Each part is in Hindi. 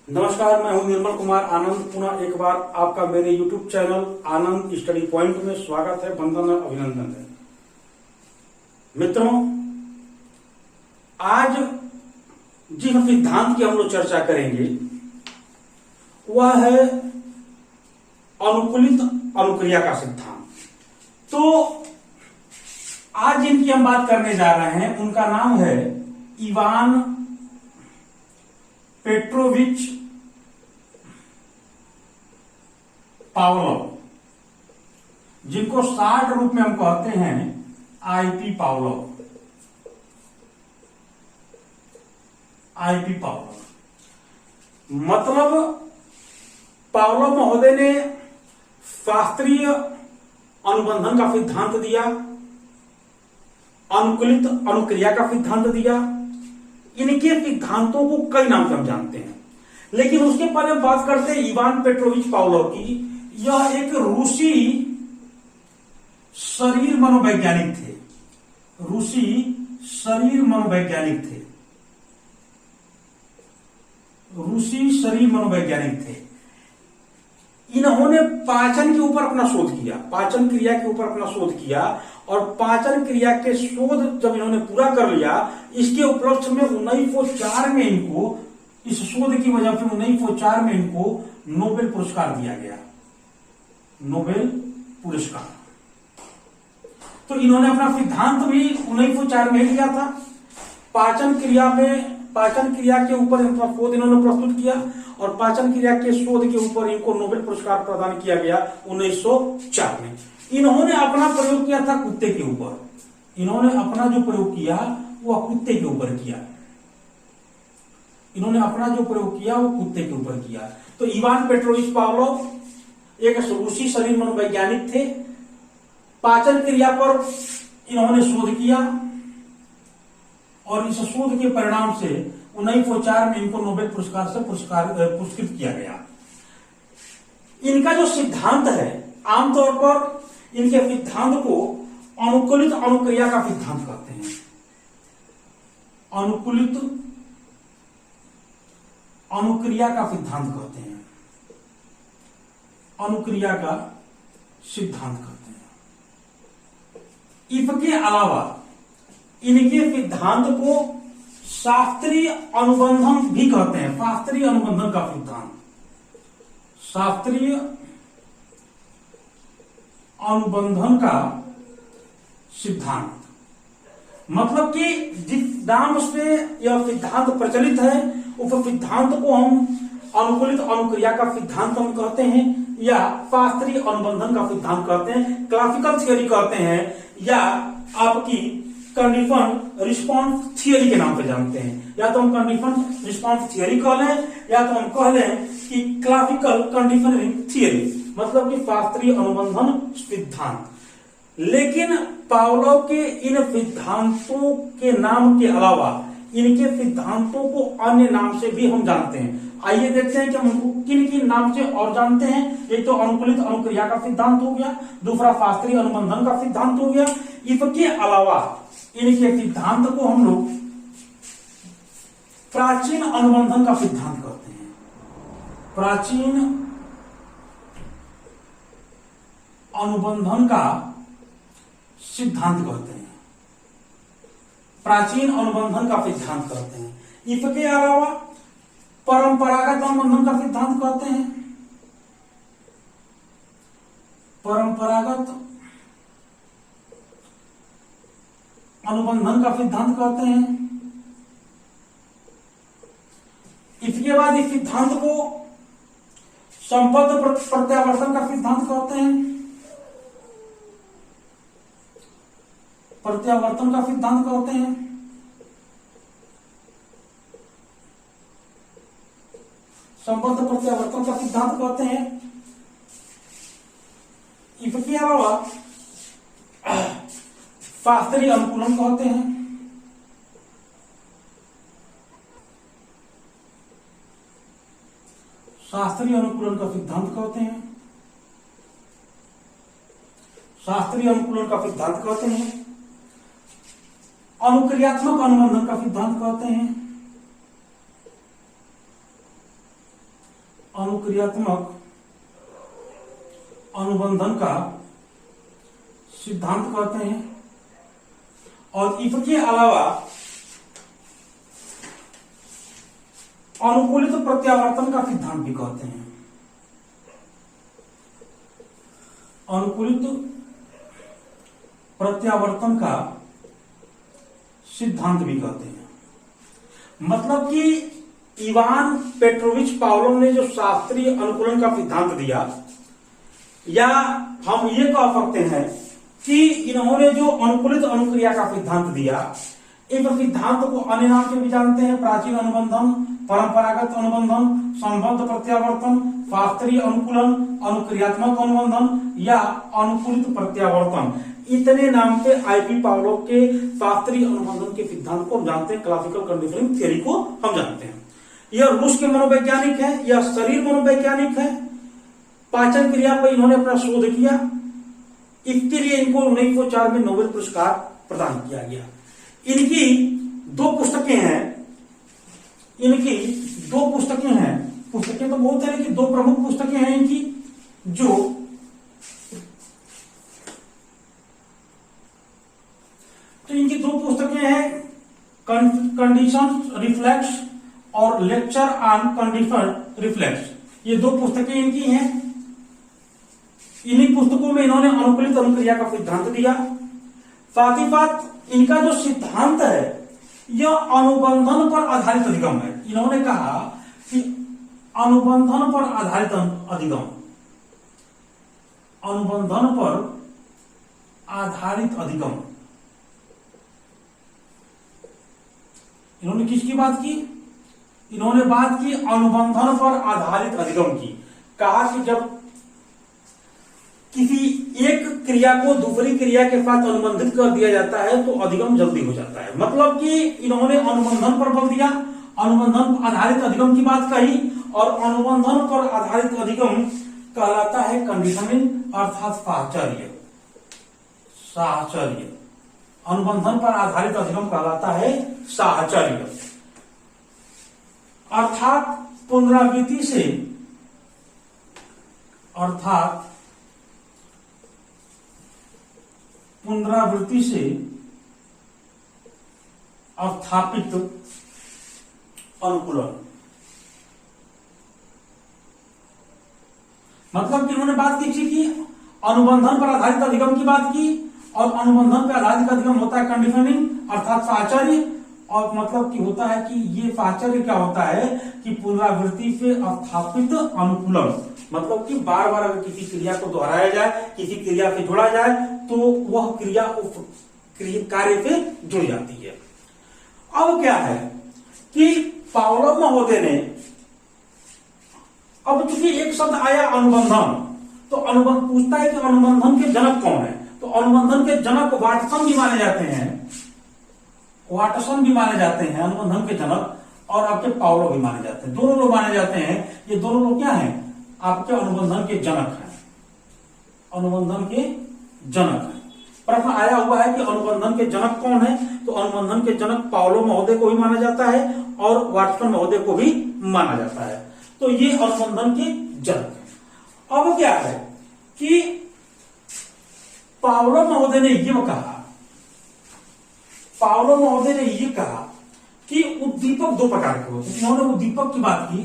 नमस्कार, मैं हूं निर्मल कुमार आनंद। पुनः एक बार आपका मेरे YouTube चैनल आनंद स्टडी पॉइंट में स्वागत है, वंदन और अभिनंदन है। मित्रों, आज जिस सिद्धांत की हम लोग चर्चा करेंगे वह है अनुकूलित अनुक्रिया का सिद्धांत। तो आज जिनकी हम बात करने जा रहे हैं उनका नाम है इवान पेट्रोविच पावलोव, जिनको शार्ट रूप में हम कहते हैं आईपी पावलोव। आईपी पावलोव मतलब पावलोव महोदय ने शास्त्रीय अनुबंधन का सिद्धांत दिया, अनुकूलित अनुक्रिया का सिद्धांत दिया। इनके सिद्धांतों को कई नाम से हम जानते हैं, लेकिन उसके पहले बात करते हैं इवान पेट्रोविच पावलोव की। यह एक रूसी शरीर मनोवैज्ञानिक थे। रूसी शरीर मनोवैज्ञानिक थे। रूसी शरीर मनोवैज्ञानिक थे। इन्होंने पाचन के ऊपर अपना शोध किया, पाचन क्रिया के ऊपर अपना शोध किया, और पाचन क्रिया के शोध जब इन्होंने पूरा कर लिया, इसके उपलक्ष्य में 1904 में इनको, इस शोध की वजह से 1904 में इनको नोबेल पुरस्कार दिया गया। नोबेल पुरस्कार। तो इन्होंने अपना सिद्धांत भी 1904 में लिया था। पाचन क्रिया के ऊपर इनका शोध इन्होंने प्रस्तुत किया, और पाचन क्रिया के शोध के ऊपर इनको नोबेल पुरस्कार प्रदान किया गया 1904 में। इन्होंने अपना प्रयोग किया था कुत्ते के ऊपर। इन्होंने अपना जो प्रयोग किया वह कुत्ते के ऊपर किया। इन्होंने अपना जो प्रयोग किया वो कुत्ते के ऊपर किया। तो इवान पेट्रोविच पावलोव एक रूसी शरीर मनोवैज्ञानिक थे। पाचन क्रिया पर इन्होंने शोध किया, और इस शोध के परिणाम से 1904 में इनको नोबेल पुरस्कार से पुरस्कृत किया गया। इनका जो सिद्धांत है, आमतौर पर इनके सिद्धांत को अनुकूलित अनुक्रिया का सिद्धांत कहते हैं। अनुकूलित अनुक्रिया का सिद्धांत कहते हैं। अनुक्रिया का सिद्धांत कहते हैं। इसके अलावा इनके सिद्धांत को शास्त्रीय अनुबंधन भी कहते हैं। शास्त्रीय अनुबंधन का सिद्धांत, शास्त्रीय अनुबंधन का सिद्धांत मतलब कि जिस नाम से यह सिद्धांत प्रचलित है उस सिद्धांत को हम अनुकूलित अनुक्रिया का सिद्धांत हम कहते हैं, या शास्त्रीय अनुबंधन का सिद्धांत कहते हैं, क्लासिकल थियोरी कहते हैं, या आपकी कंडीशन रिस्पॉन्स थियोरी के नाम पे जानते हैं। या तो हम कंडीशन रिस्पॉन्स थियोरी कह लें, या तो हम कह लें कि क्लासिकल कंडीशनिंग थियोरी, मतलब कि शास्त्रीय अनुबंधन सिद्धांत। लेकिन पावलोव के इन सिद्धांतों के नाम के अलावा इनके सिद्धांतों को अन्य नाम से भी हम जानते हैं। आइए देखते हैं कि हम उनको किन किन नाम से और जानते हैं। एक तो अनुकूलित अनुक्रिया का सिद्धांत हो गया, दूसरा शास्त्रीय अनुबंधन का सिद्धांत हो गया। इसके अलावा इनके सिद्धांत को हम लोग प्राचीन अनुबंधन का सिद्धांत कहते हैं। प्राचीन अनुबंधन का सिद्धांत कहते हैं। प्राचीन अनुबंधन का सिद्धांत कहते हैं। इसके अलावा परंपरागत अनुबंधन का सिद्धांत कहते हैं। परंपरागत अनुबंधन का सिद्धांत कहते हैं। इसके बाद इस सिद्धांत को संबद्ध प्रत्यावर्तन का सिद्धांत कहते हैं। प्रत्यावर्तन का सिद्धांत कहते हैं। संबद्ध प्रत्यावर्तन का सिद्धांत कहते हैं। इसके अलावा शास्त्रीय अनुकूलन कहते हैं। शास्त्रीय अनुकूलन का सिद्धांत कहते हैं। शास्त्रीय अनुकूलन का सिद्धांत कहते हैं। अनुक्रियात्मक अनुबंधन का सिद्धांत कहते हैं। अनुक्रियात्मक अनुबंधन का सिद्धांत कहते हैं, और इसके अलावा अनुकूलित प्रत्यावर्तन का सिद्धांत भी कहते हैं। अनुकूलित प्रत्यावर्तन का सिद्धांत भी कहते हैं। मतलब कि इवान पेट्रोविच पावलोव ने जो शास्त्रीय अनुकूलन का सिद्धांत दिया, या हम ये कह सकते हैं कि इन्होंने जो अनुकूलित अनुक्रिया का सिद्धांत दिया, इस सिद्धांत को अन्य नाम से भी जानते हैं। प्राचीन अनुबंधन, परंपरागत अनुबंधन, संबद्ध प्रत्यावर्तन, शास्त्रीय अनुकूलन, अनुक्रियात्मक अनुबंधन या अनुकूलित प्रत्यावर्तन। इतने नाम से आईपी पावलोव के शास्त्रीय अनुबंधन के सिद्धांत को हम जानते हैं, क्लासिकल कंडीशनिंग थ्योरी को हम जानते हैं। यह रूस के मनोवैज्ञानिक है, यह शरीर मनोवैज्ञानिक है। पाचन क्रिया पर इन्होंने अपना शोध किया, इसके लिए इनको 1904 में नोबेल पुरस्कार प्रदान किया गया। इनकी दो पुस्तकें हैं, पुस्तकें तो बहुत है, लेकिन दो प्रमुख पुस्तकें हैं इनकी, जो तो इनकी दो पुस्तकें हैं, कंडीशन रिफ्लेक्स और लेक्चर ऑन कंडीशन रिफ्लेक्स। ये दो पुस्तकें इनकी हैं। इन्हीं पुस्तकों में इन्होंने अनुकूलित अनुक्रिया का सिद्धांत दिया। साथ ही साथ इनका जो सिद्धांत है यह अनुबंधन पर आधारित अधिगम है। इन्होंने कहा कि अनुबंधन पर आधारित अधिगम, अनुबंधन पर आधारित अधिगम। इन्होंने किसकी बात की? इन्होंने बात की अनुबंधन पर आधारित अधिगम की। कहा कि जब किसी एक क्रिया को दूसरी क्रिया के साथ अनुबंधित कर दिया जाता है तो अधिगम जल्दी हो जाता है। मतलब कि इन्होंने अनुबंधन पर बल दिया, अनुबंधन आधारित अधिगम की बात कही, और अनुबंधन पर आधारित अधिगम कहलाता है कंडीशनिंग अर्थात साहचर्य। साहचर्य, अनुबंधन पर आधारित अधिगम कहलाता है साहचर्य, अर्थात पुनरावृत्ति से, अर्थात पुनरावृत्ति से स्थापित अनुकूलन। मतलब कि उन्होंने बात की थी कि अनुबंधन पर आधारित अधिगम की बात की, और अनुबंधन पर आधारित अधिगम होता है कंडीशनिंग अर्थात साहचर्य। और मतलब कि होता है कि ये साहचर्य क्या होता है कि पुनरावृत्ति से स्थापित अनुकूलन। मतलब कि बार बार अगर किसी क्रिया को दोहराया जाए, किसी क्रिया से जोड़ा जाए, तो वह क्रिया उस कार्य से जुड़ जाती है। अब क्या है कि पावलोव महोदय ने, अब चूंकि एक शब्द आया अनुबंधन, तो अनुबंध पूछता है कि अनुबंधन के जनक कौन है। तो अनुबंधन के जनक वाटसन भी माने जाते हैं, वाटसन भी माने जाते हैं अनुबंधन के जनक, और आपके पावलोव भी माने जाते हैं। दोनों लोग माने जाते हैं। ये दोनों लोग क्या हैं? आपके अनुबंधन के जनक हैं, अनुबंधन के जनक हैं। प्रश्न आया हुआ है कि अनुबंधन के जनक कौन है, तो अनुबंधन के जनक पावलोव महोदय को भी माना जाता है और वाटसन महोदय को भी माना जाता है। तो ये अनुबंधन के जनक है। अब क्या है कि पावलोव महोदय ने ये कहा, पावलोव महोदय ने ये कहा कि उद्दीपक दो प्रकार के होते हैं। इन्होंने उद्दीपक की बात की,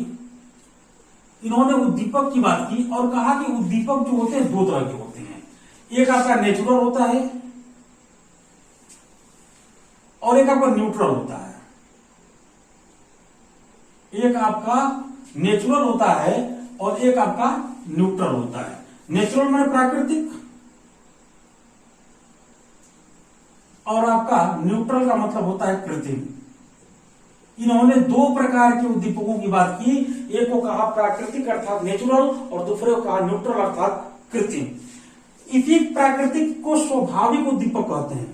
इन्होंने उद्दीपक की बात की और कहा कि उद्दीपक जो होते हैं दो तरह के होते हैं। एक आपका नेचुरल होता है और एक आपका न्यूट्रल होता है। एक आपका नेचुरल होता है और एक आपका न्यूट्रल होता है। नेचुरल माने प्राकृतिक, और आपका न्यूट्रल का मतलब होता है कृत्रिम। इन्होंने दो प्रकार के उद्दीपकों की बात की, एक को कहा प्राकृतिक अर्थात नेचुरल और दूसरे को कहा न्यूट्रल अर्थात कृत्रिम। इसी प्राकृतिक को स्वाभाविक उद्दीपक कहते हैं।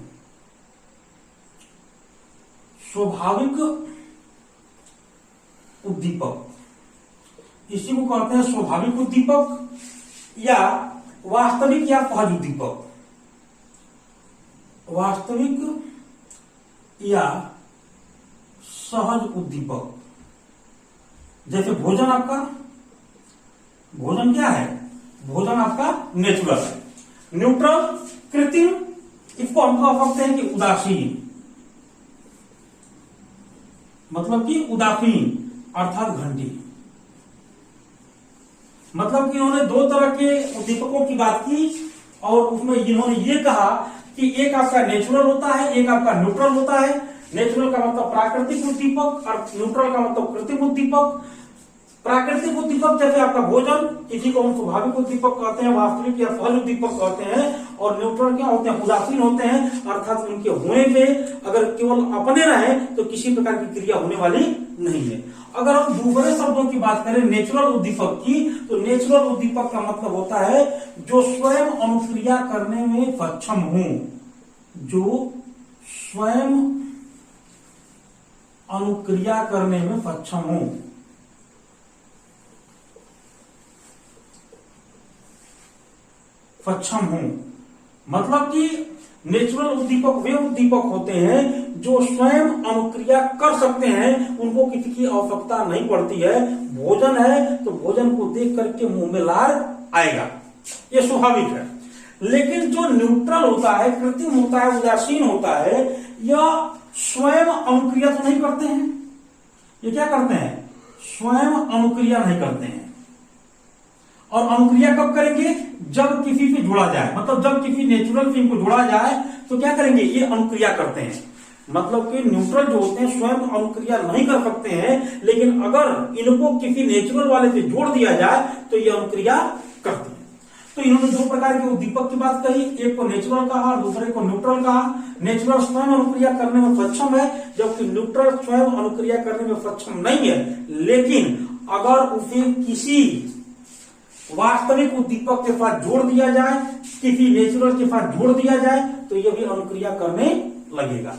स्वाभाविक उद्दीपक, इसी को कहते हैं स्वाभाविक उद्दीपक या वास्तविक या सहज उद्दीपक। वास्तविक या सहज उद्दीपक, जैसे भोजन आपका भोजन क्या है? भोजन आपका नेचुरल है। न्यूट्रल कृत्रिम, इसको हम कह सकते हैं कि उदासीन, मतलब कि उदासीन अर्थात घंटी। मतलब कि इन्होंने दो तरह के उद्दीपकों की बात की और उसमें इन्होंने ये कहा कि एक आपका नेचुरल होता है, एक आपका न्यूट्रल होता है। नेचुरल का मतलब प्राकृतिक उद्दीपक और न्यूट्रल का मतलब कृत्रिम उद्दीपक। प्राकृतिक उद्दीपक जैसे आपका भोजन, किसी को हम स्वाभाविक उद्दीपक कहते हैं, वास्तविक या सहज उद्दीपक कहते हैं। और न्यूट्रल क्या होते हैं? उदासीन होते हैं, अर्थात उनके होने पे अगर केवल अपने रहे तो किसी प्रकार की क्रिया होने वाली नहीं है। अगर हम दूसरे शब्दों की बात करें नेचुरल उद्दीपक की, तो नेचुरल उद्दीपक का मतलब होता है जो स्वयं अनुक्रिया करने में सक्षम हो, जो स्वयं अनुक्रिया करने में सक्षम हो। सक्षम हो मतलब कि नेचुरल उद्दीपक वे उद्दीपक होते हैं जो स्वयं अनुक्रिया कर सकते हैं, उनको किसी की आवश्यकता नहीं पड़ती है। भोजन है तो भोजन को देख करके मुंह में लार आएगा, ये स्वाभाविक है। लेकिन जो न्यूट्रल होता है, कृत्रिम होता है, उदासीन होता है, यह स्वयं अनुक्रिया तो नहीं करते हैं। ये क्या करते हैं? स्वयं अनुक्रिया नहीं करते हैं। और अनुक्रिया कब करेंगे? जब किसी से जुड़ा जाए, मतलब जब किसी नेचुरल से इनको जोड़ा जाए तो क्या करेंगे? ये अनुक्रिया करते हैं। मतलब कि न्यूट्रल जो होते हैं स्वयं अनुक्रिया नहीं कर सकते हैं, लेकिन अगर इनको किसी नेचुरल वाले से जोड़ दिया जाए तो ये अनुक्रिया करते हैं। तो इन्होंने दो प्रकार के उद्दीपक की बात कही, एक को नेचुरल कहा, दूसरे को न्यूट्रल कहा। नेचुरल स्वयं अनुक्रिया करने में सक्षम है, जबकि न्यूट्रल स्वयं अनुक्रिया करने में सक्षम नहीं है। लेकिन अगर उसे किसी वास्तविक उद्दीपक के साथ जोड़ दिया जाए, किसी नेचुरल के साथ जोड़ दिया जाए, तो यह भी अनुक्रिया करने लगेगा।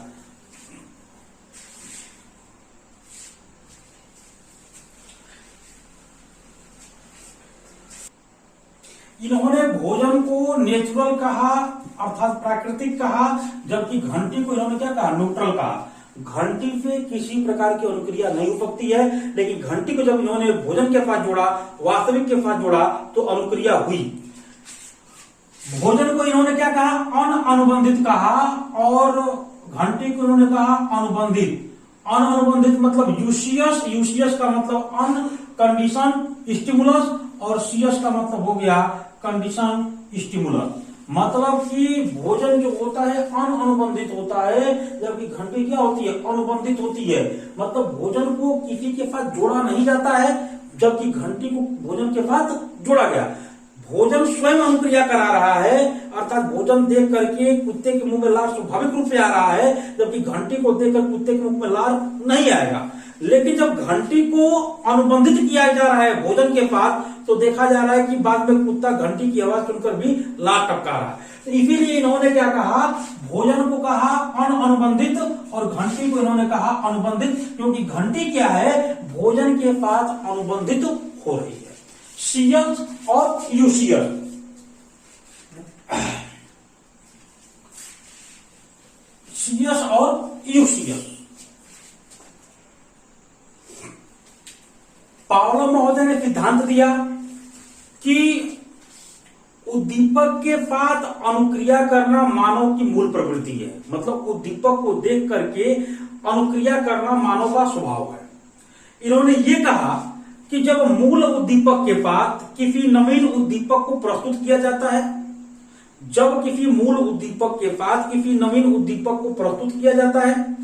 इन्होंने भोजन को नेचुरल कहा अर्थात प्राकृतिक कहा, जबकि घंटी को इन्होंने क्या कहा? न्यूट्रल कहा। घंटी से किसी प्रकार की अनुक्रिया नहीं हो सकती है, लेकिन घंटी को जब इन्होंने भोजन के साथ जोड़ा, वास्तविक के साथ जोड़ा, तो अनुक्रिया हुई। भोजन को इन्होंने क्या कहा? अनुबंधित कहा, और घंटी को इन्होंने कहा अनुबंधित। अनुबंधित मतलब यूशियस, यूशियस का मतलब अनकंडीशन स्टिमुलस, और सीएस का मतलब हो गया कंडीशन स्टिमुलस। मतलब कि भोजन जो होता है अनुबंधित होता है, जबकि घंटी क्या होती है? अनुबंधित होती है। मतलब भोजन को किसी के साथ जोड़ा नहीं जाता है, जबकि घंटी को भोजन के साथ जोड़ा गया। भोजन स्वयं अनुक्रिया करा रहा है, अर्थात भोजन देख करके कुत्ते के मुंह में लार स्वाभाविक रूप से आ रहा है, जबकि घंटी को देखकर कुत्ते के मुंह में लार नहीं आएगा। लेकिन जब घंटी को अनुबंधित किया जा रहा है भोजन के साथ, तो देखा जा रहा है कि बाद में कुत्ता घंटी की आवाज सुनकर भी लार टपका रहा है। तो इसीलिए इन्होंने क्या कहा? भोजन को कहा अनुबंधित और घंटी को इन्होंने कहा अनुबंधित, क्योंकि घंटी क्या है? भोजन के साथ अनुबंधित हो रही है। सीएस और यूसीएस, सीएस और यूसीएस। पावलोव महोदय ने सिद्धांत दिया कि उद्दीपक के साथ अनुक्रिया करना मानव की मूल प्रवृत्ति है। मतलब उद्दीपक को देख करके अनुक्रिया करना मानव का स्वभाव है। इन्होंने ये कहा कि जब मूल उद्दीपक के साथ किसी नवीन उद्दीपक को प्रस्तुत किया जाता है, जब किसी मूल उद्दीपक के साथ किसी नवीन उद्दीपक को प्रस्तुत किया जाता है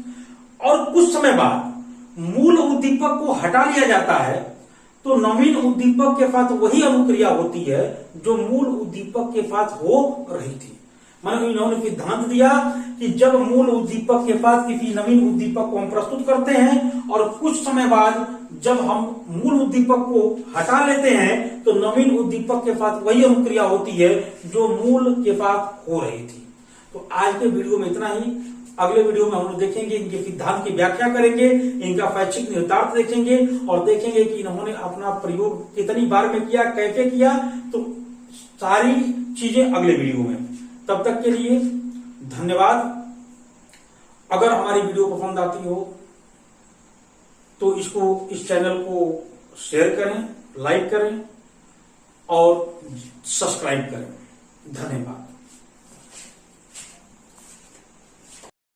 और कुछ समय बाद मूल उद्दीपक को हटा लिया जाता है, तो नवीन उद्दीपक के साथ वही अनुक्रिया होती है जो मूल उद्दीपक के साथ हो रही थी। मानो इन्होंने सिद्धांत दिया कि जब मूल उद्दीपक के साथ किसी नवीन उद्दीपक को हम प्रस्तुत करते हैं और कुछ समय बाद जब हम मूल उद्दीपक को हटा लेते हैं, तो नवीन उद्दीपक के साथ वही अनुक्रिया होती है जो मूल के साथ हो रही थी। तो आज के वीडियो में इतना ही। अगले वीडियो में हम लोग देखेंगे, इनके सिद्धांत की व्याख्या करेंगे, इनका शैक्षिक निहितार्थ देखेंगे और देखेंगे कि इन्होंने अपना प्रयोग कितनी बार में किया, कैसे किया। तो सारी चीजें अगले वीडियो में। तब तक के लिए धन्यवाद। अगर हमारी वीडियो पसंद आती हो तो इस चैनल को शेयर करें, लाइक करें और सब्सक्राइब करें। धन्यवाद।